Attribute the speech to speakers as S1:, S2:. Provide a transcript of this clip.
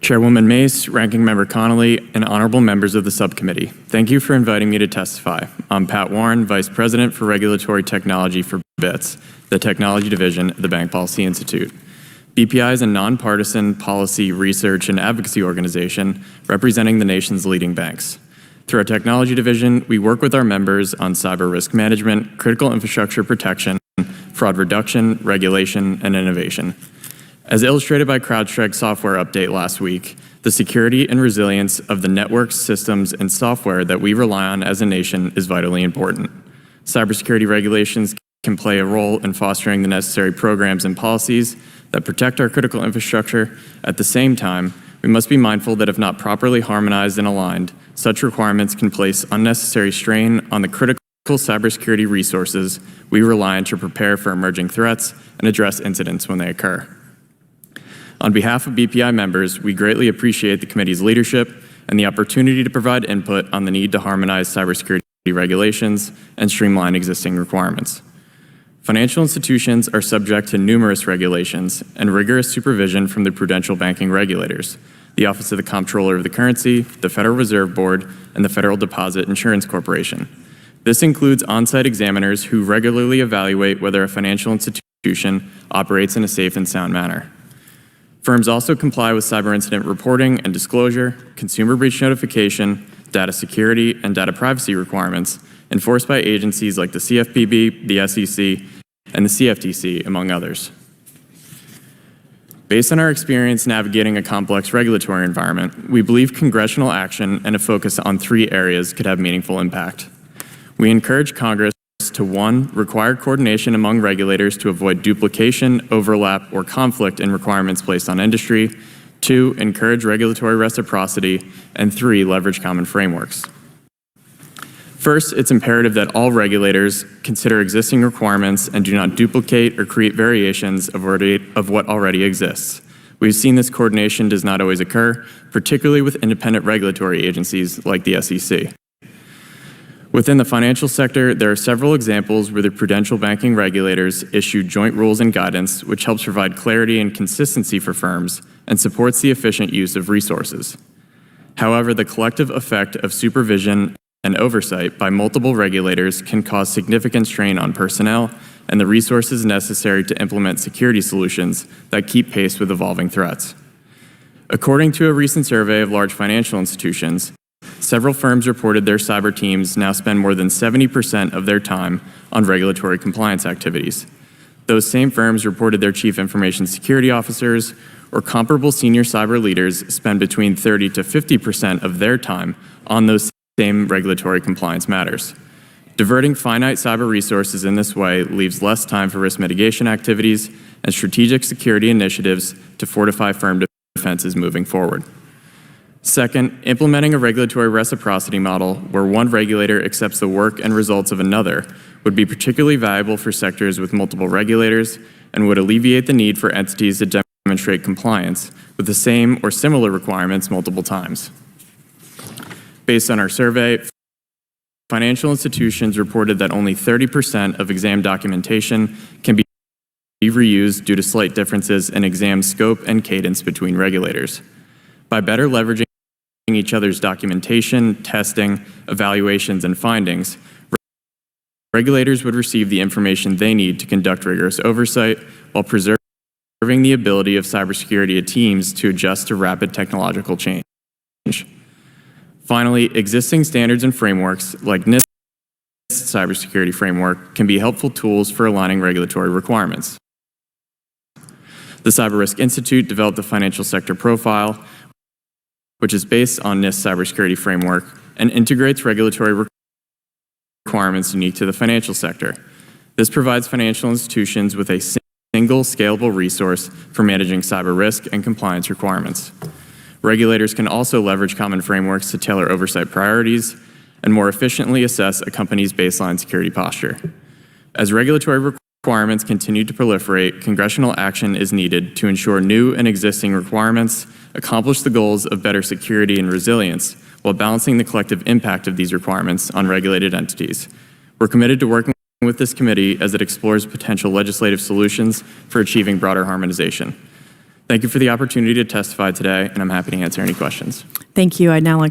S1: Chairwoman Mace, Ranking Member Connolly, and honorable members of the subcommittee, thank you for inviting me to testify. I'm Pat Warren, Vice President for Regulatory Technology for BITS, the Technology Division of the Bank Policy Institute. BPI is a nonpartisan policy, research, and advocacy organization representing the nation's leading banks. Through our technology division, we work with our members on cyber risk management, critical infrastructure protection, fraud reduction, regulation, and innovation. As illustrated by CrowdStrike's software update last week, the security and resilience of the networks, systems, and software that we rely on as a nation is vitally important. Cybersecurity regulations can play a role in fostering the necessary programs and policies that protect our critical infrastructure. At the same time, we must be mindful that if not properly harmonized and aligned, such requirements can place unnecessary strain on the critical cybersecurity resources we rely on to prepare for emerging threats and address incidents when they occur. On behalf of BPI members, we greatly appreciate the committee's leadership and the opportunity to provide input on the need to harmonize cybersecurity regulations and streamline existing requirements. Financial institutions are subject to numerous regulations and rigorous supervision from the prudential banking regulators, the Office of the Comptroller of the Currency, the Federal Reserve Board, and the Federal Deposit Insurance Corporation. This includes on-site examiners who regularly evaluate whether a financial institution operates in a safe and sound manner. Firms also comply with cyber incident reporting and disclosure, consumer breach notification, data security, and data privacy requirements enforced by agencies like the CFPB, the SEC, and the CFTC, among others. Based on our experience navigating a complex regulatory environment, we believe congressional action and a focus on 3 areas could have meaningful impact. We encourage Congress to 1, require coordination among regulators to avoid duplication, overlap, or conflict in requirements placed on industry. 2, encourage regulatory reciprocity. And 3, leverage common frameworks. First, it's imperative that all regulators consider existing requirements and do not duplicate or create variations of what already exists. We've seen this coordination does not always occur, particularly with independent regulatory agencies like the SEC. Within the financial sector, there are several examples where the prudential banking regulators issue joint rules and guidance, which helps provide clarity and consistency for firms and supports the efficient use of resources. However, the collective effect of supervision and oversight by multiple regulators can cause significant strain on personnel and the resources necessary to implement security solutions that keep pace with evolving threats. According to a recent survey of large financial institutions, several firms reported their cyber teams now spend more than 70% of their time on regulatory compliance activities. Those same firms reported their chief information security officers or comparable senior cyber leaders spend between 30 to 50% of their time on those same regulatory compliance matters. Diverting finite cyber resources in this way leaves less time for risk mitigation activities and strategic security initiatives to fortify firm defenses moving forward. Second, implementing a regulatory reciprocity model where one regulator accepts the work and results of another would be particularly valuable for sectors with multiple regulators and would alleviate the need for entities to demonstrate compliance with the same or similar requirements multiple times. Based on our survey, financial institutions reported that only 30% of exam documentation can be reused due to slight differences in exam scope and cadence between regulators. By better leveraging each other's documentation, testing, evaluations, and findings, regulators would receive the information they need to conduct rigorous oversight while preserving the ability of cybersecurity teams to adjust to rapid technological change. Finally, existing standards and frameworks like NIST cybersecurity framework can be helpful tools for aligning regulatory requirements. The Cyber Risk Institute developed the Financial Sector Profile, which is based on NIST cybersecurity framework and integrates regulatory requirements unique to the financial sector. This provides financial institutions with a single scalable resource for managing cyber risk and compliance requirements. Regulators can also leverage common frameworks to tailor oversight priorities and more efficiently assess a company's baseline security posture. As regulatory requirements continue to proliferate, congressional action is needed to ensure new and existing requirements accomplish the goals of better security and resilience while balancing the collective impact of these requirements on regulated entities. We're committed to working with this committee as it explores potential legislative solutions for achieving broader harmonization. Thank you for the opportunity to testify today, and I'm happy to answer any questions.
S2: Thank you. I'd now like